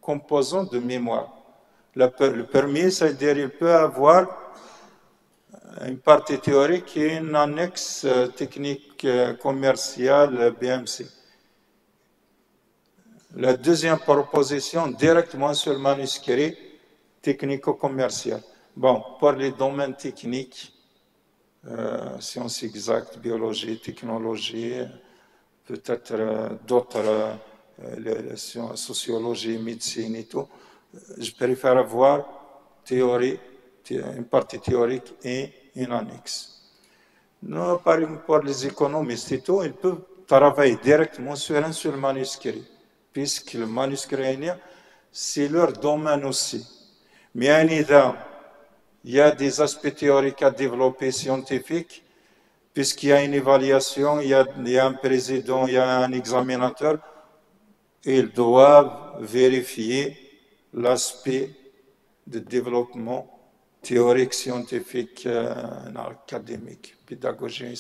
Speaker 2: composante de mémoire. Le premier, c'est-à-dire qu'il peut avoir une partie théorique et une annexe technique commerciale BMC. La deuxième proposition, directement sur le manuscrit technico-commercial. Bon, pour les domaines techniques, sciences exactes, biologie, technologie, peut-être d'autres, sociologie, médecine et tout, je préfère avoir théorie, une partie théorique et une annexe. Non, par exemple, pour les économistes et tout, ils peuvent travailler directement sur un seul manuscrit, puisque le manuscrit, c'est leur domaine aussi. Mais il y a des aspects théoriques à développer scientifiques, puisqu'il y a une évaluation, il y a un président, il y a un examinateur, ils doivent vérifier l'aspect de développement théorique, scientifique, académique, pédagogique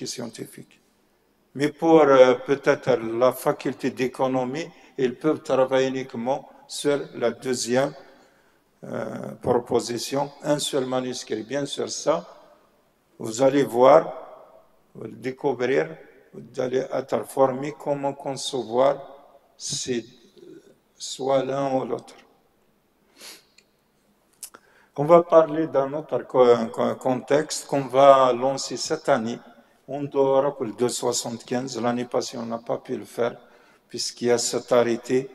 Speaker 2: et scientifique. Mais pour peut-être la faculté d'économie, ils peuvent travailler uniquement sur la deuxième proposition, un seul manuscrit. Bien sûr, ça, vous allez voir, vous allez découvrir, vous allez être formé comment concevoir soit l'un ou l'autre. On va parler d'un autre contexte qu'on va lancer cette année. On doit pour le 275. L'année passée, on n'a pas pu le faire puisqu'il y a cet arrêté.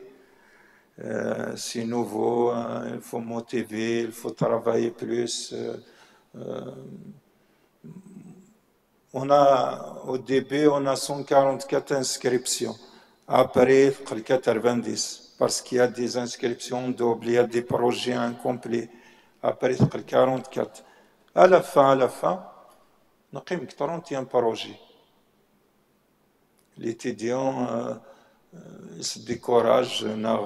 Speaker 2: C'est nouveau, il faut motiver, il faut travailler plus. Au début, on a 144 inscriptions. Après, 90, parce qu'il y a des inscriptions doubles, il y a des projets incomplets. Après, 44. À la fin, on a 31 projets. L'étudiant se décourage, n'a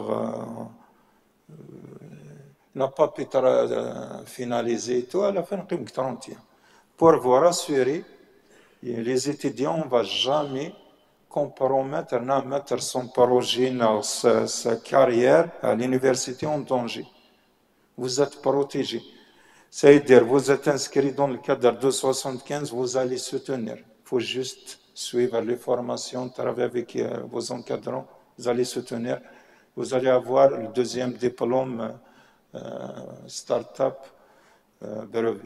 Speaker 2: pas pu finaliser tout. À la fin, on a 31. Pour vous rassurer, les étudiants, on ne va jamais compromettre, mettre son projet, sa carrière à l'université en danger. Vous êtes protégé. C'est-à-dire, vous êtes inscrit dans le cadre de 75, vous allez soutenir. Il faut juste suivre les formations, travailler avec vos encadrants, vous allez soutenir. Vous allez avoir le deuxième diplôme start-up brevet.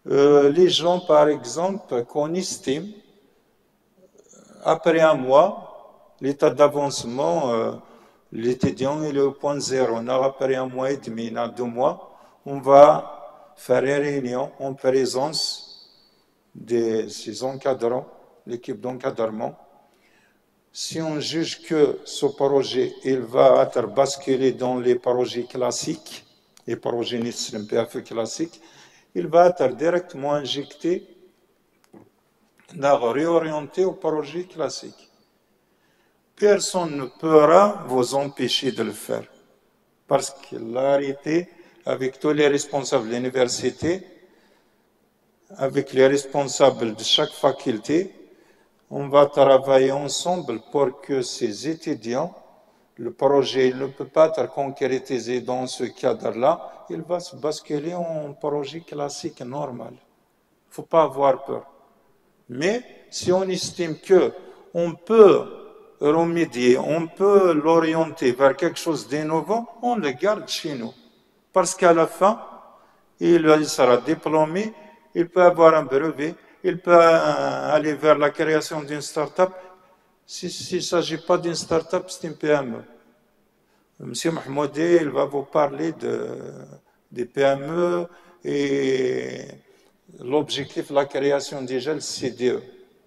Speaker 2: Les gens, par exemple, qu'on estime, après un mois, l'état d'avancement, l'étudiant il est au point zéro. Après un mois et demi, 2 mois, on va faire une réunion en présence de ces encadrants, l'équipe d'encadrement. Si on juge que ce projet il va être basculé dans les projets classiques, les projets NIST classiques, il va être directement injecté, réorienté au projet classique. Personne ne pourra vous empêcher de le faire. Parce qu'il a arrêté avec tous les responsables de l'université, avec les responsables de chaque faculté, on va travailler ensemble pour que ces étudiants, le projet ne peut pas être concrétisé dans ce cadre-là, il va se basculer en projet classique normal. Il ne faut pas avoir peur. Mais si on estime qu'on peut remédier, on peut l'orienter vers quelque chose d'innovant, on le garde chez nous. Parce qu'à la fin, il sera diplômé, il peut avoir un brevet, il peut aller vers la création d'une start-up. S'il ne s'agit pas d'une start-up, c'est une PME. Monsieur Mahmoudi, il va vous parler des PME et l'objectif de la création déjà, le CDE,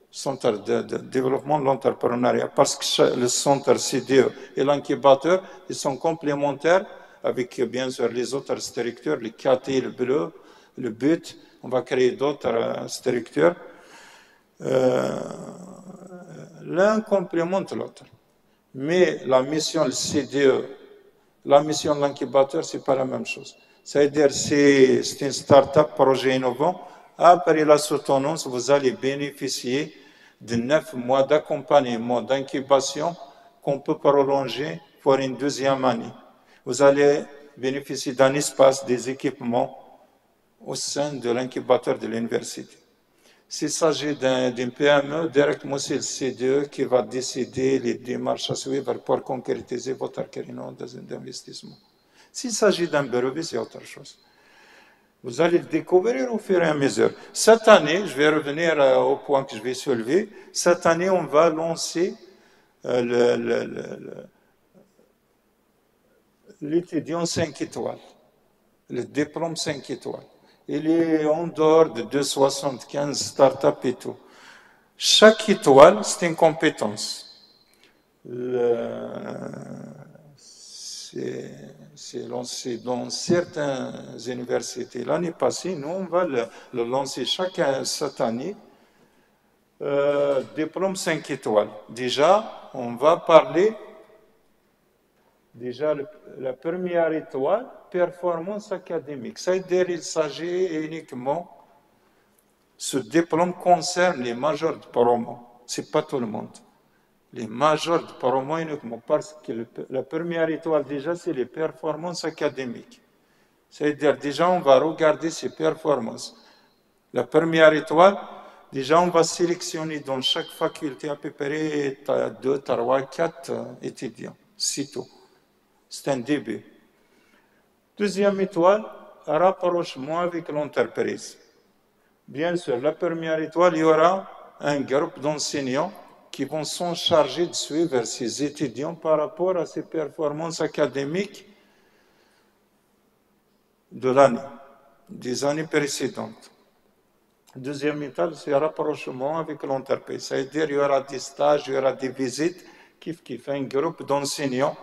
Speaker 2: Centre de développement de l'entrepreneuriat, parce que le centre CDE et l'incubateur, ils sont complémentaires avec bien sûr les autres structures, le KT, le bleu, le but. On va créer d'autres structures. L'un complémente l'autre. Mais la mission, le CDE, la mission de l'incubateur, ce n'est pas la même chose. C'est-à-dire, c'est une start-up, projet innovant. Après la soutenance, vous allez bénéficier de 9 mois d'accompagnement, d'incubation qu'on peut prolonger pour une deuxième année. Vous allez bénéficier d'un espace, des équipements au sein de l'incubateur de l'université. S'il s'agit d'une PME, directement c'est le CDE qui va décider les démarches à suivre pour concrétiser votre créneau d'investissement. S'il s'agit d'un brevet, c'est autre chose. Vous allez le découvrir au fur et à mesure. Cette année, je vais revenir au point que je vais soulever. Cette année, on va lancer l'étudiant 5 étoiles, le diplôme 5 étoiles. Il est en dehors de 275 startups et tout. Chaque étoile, c'est une compétence. C'est lancé dans certaines universités. L'année passée, nous, on va le lancer cette année. Diplôme 5 étoiles. Déjà, on va parler. Déjà, la première étoile, performance académique. C'est-à-dire il s'agit uniquement, ce diplôme concerne les majors de promo. Ce n'est pas tout le monde. Les majors de promo uniquement, parce que la première étoile, déjà, c'est les performances académiques. C'est-à-dire, déjà, on va regarder ces performances. La première étoile, déjà, on va sélectionner dans chaque faculté à peu près 2, 3, 4 étudiants, sitôt. C'est un début. Deuxième étoile, rapprochement avec l'entreprise. Bien sûr, la première étoile, il y aura un groupe d'enseignants qui vont s'en charger de suivre ces étudiants par rapport à ces performances académiques de l'année, des années précédentes. Deuxième étape, c'est le rapprochement avec l'entreprise. C'est-à-dire qu'il y aura des stages, il y aura des visites qui fait un groupe d'enseignants.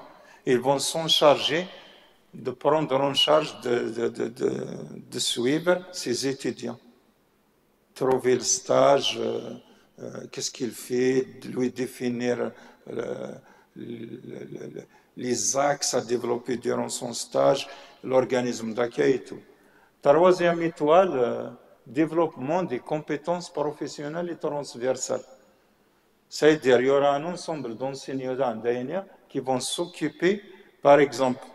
Speaker 2: Ils vont s'en charger de prendre en charge de suivre ces étudiants. Trouver le stage, qu'est-ce qu'il fait, de lui définir les axes à développer durant son stage, l'organisme d'accueil et tout. Troisième étoile, développement des compétences professionnelles et transversales. C'est-à-dire qu'il y aura un ensemble d'enseignants qui vont s'occuper, par exemple,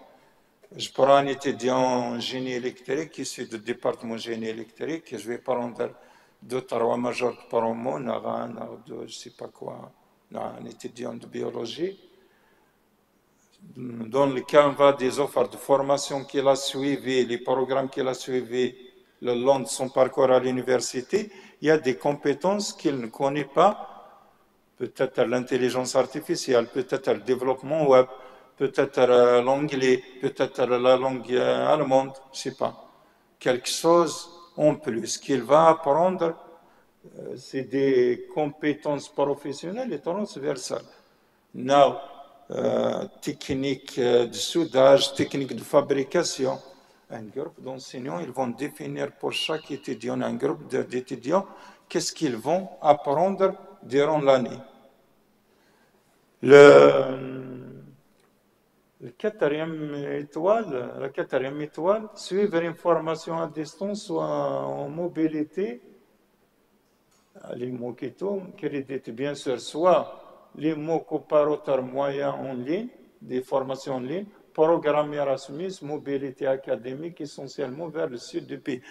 Speaker 2: je prends un étudiant en génie électrique issu du département génie électrique, et je vais prendre 2-3 majors par mois, je ne sais pas quoi, un étudiant de biologie, dans le canevas des offres de formation qu'il a suivi, les programmes qu'il a suivis le long de son parcours à l'université, il y a des compétences qu'il ne connaît pas, peut-être l'intelligence artificielle, peut-être le développement web, peut-être l'anglais, peut-être la langue allemande, je ne sais pas. Quelque chose en plus qu'il va apprendre, c'est des compétences professionnelles et transversales. Now, technique de soudage, technique de fabrication. Un groupe d'enseignants, ils vont définir pour chaque étudiant, un groupe d'étudiants, qu'est-ce qu'ils vont apprendre durant l'année. La quatrième étoile, suivre une formation à distance ou en mobilité, les mots qui créditent bien sûr soit les mots comparateur moyen en ligne, des formations en ligne, programme Erasmus, mobilité académique essentiellement vers le sud du pays.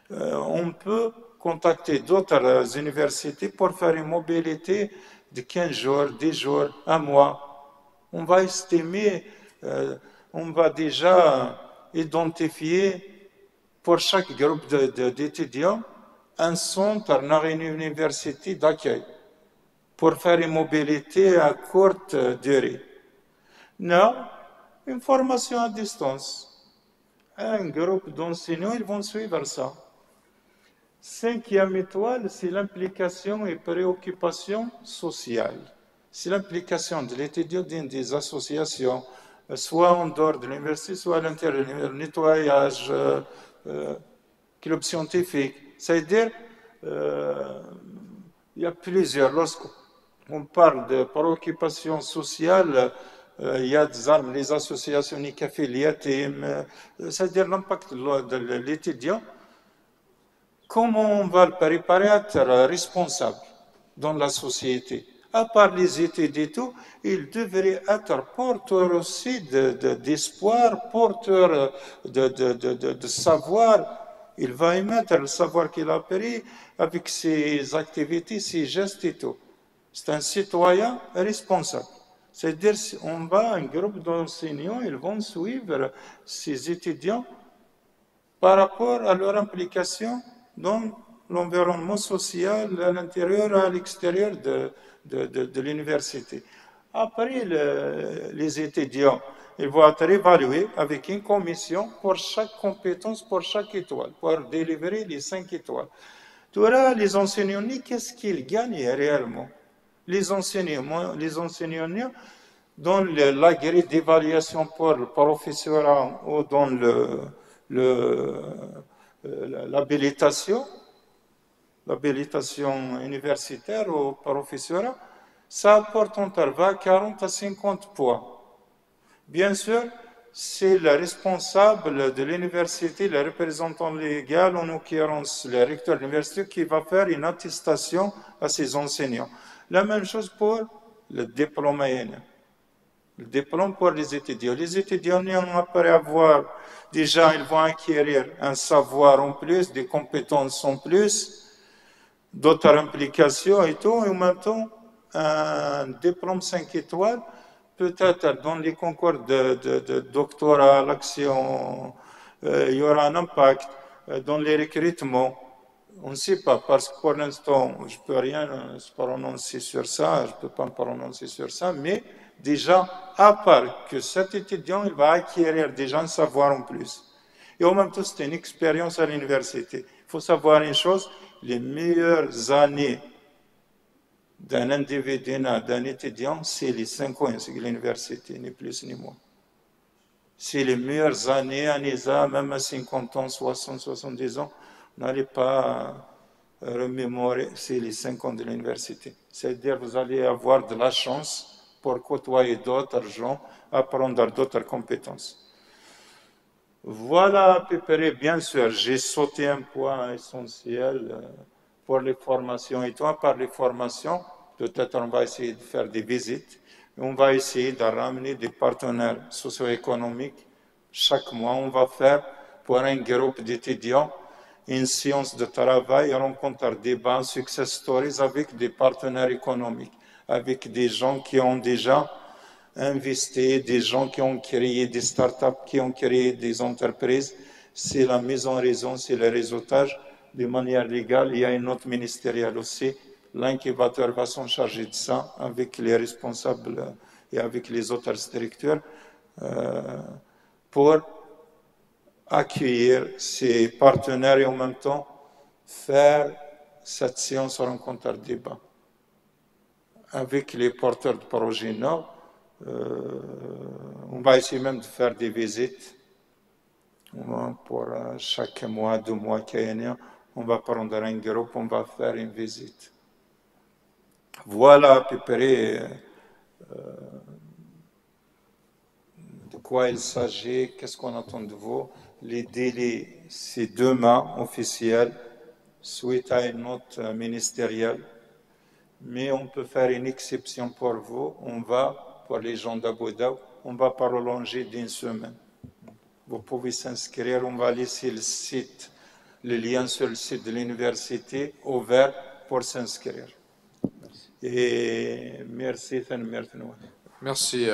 Speaker 2: On peut contacter d'autres universités pour faire une mobilité de 15 jours, 10 jours, un mois. On va estimer, on va déjà identifier pour chaque groupe d'étudiants un centre dans une université d'accueil pour faire une mobilité à courte durée. Non, une formation à distance. Un groupe d'enseignants, ils vont suivre ça. Cinquième étoile, c'est l'implication et préoccupation sociale. C'est l'implication de l'étudiant dans des associations, soit en dehors de l'université, soit à l'intérieur, nettoyage, club scientifique. C'est-à-dire, il y a plusieurs. Lorsqu'on parle de préoccupation sociale, il y a les associations affiliées, c'est-à-dire l'impact de l'étudiant. Comment on va le préparer à être responsable dans la société? À part les études et tout, il devrait être porteur aussi d'espoir, porteur de savoir. Il va émettre le savoir qu'il a appris avec ses activités, ses gestes et tout. C'est un citoyen responsable. C'est-à-dire, on va, un groupe d'enseignants, ils vont suivre ces étudiants par rapport à leur implication dans l'environnement social à l'intérieur et à l'extérieur de l'université. Après, les étudiants, ils vont être évalués avec une commission pour chaque compétence, pour chaque étoile, pour délivrer les 5 étoiles. Tu vois, les enseignants, qu'est-ce qu'ils gagnent réellement? Les enseignants, dans la grille d'évaluation pour le professorat ou dans l'habilitation universitaire au professorat, ça apporte entre 20, 40 à 50 points. Bien sûr, c'est le responsable de l'université, le représentant légal, en l'occurrence le recteur de l'université, qui va faire une attestation à ses enseignants. La même chose pour le diplôme. Le diplôme pour les étudiants. Les étudiants, après avoir, déjà, ils vont acquérir un savoir en plus, des compétences en plus, d'autres implications et tout, et en même temps, un diplôme 5 étoiles, peut-être dans les concours de doctorat, l'action, il y aura un impact dans les recrutements. On ne sait pas, parce que pour l'instant, je ne peux rien se prononcer sur ça, je ne peux pas me prononcer sur ça, mais déjà, à part que cet étudiant, il va acquérir déjà un savoir en plus. Et en même temps, c'est une expérience à l'université. Il faut savoir une chose, les meilleures années d'un individu, d'un étudiant, c'est les 5 ans, c'est l'université, ni plus ni moins. C'est les meilleures années, même à 50 ans, 60, 70 ans, vous n'allez pas remémorer, c'est les 5 ans de l'université. C'est-à-dire que vous allez avoir de la chance pour côtoyer d'autres gens, apprendre d'autres compétences. Voilà à peu près, bien sûr, j'ai sauté un point essentiel pour les formations. Et toi, par les formations, Peut-être on va essayer de faire des visites. Et on va essayer de ramener des partenaires socio-économiques. Chaque mois, on va faire pour un groupe d'étudiants une séance de travail, rencontre, débat, success stories avec des partenaires économiques, avec des gens qui ont déjà investi, des gens qui ont créé des startups, qui ont créé des entreprises. C'est la mise en raison, c'est le réseautage de manière légale. Il y a une note ministérielle aussi. L'incubateur va s'en charger de ça avec les responsables et avec les autres structures pour accueillir ces partenaires et en même temps faire cette séance rencontre débat. Avec les porteurs de projets Nord, on va essayer même de faire des visites pour chaque mois, 2 mois qu'il y a, on va prendre un groupe, on va faire une visite. Voilà à peu près de quoi il s'agit, qu'est-ce qu'on attend de vous. Les délais, c'est demain officiel, suite à une note ministérielle. Mais on peut faire une exception pour vous. On va, pour les gens d'Abu Dhabi, on va prolonger d'1 semaine. Vous pouvez s'inscrire, on va laisser le site, le lien sur le site de l'université ouvert pour s'inscrire. Et merci.
Speaker 1: Merci.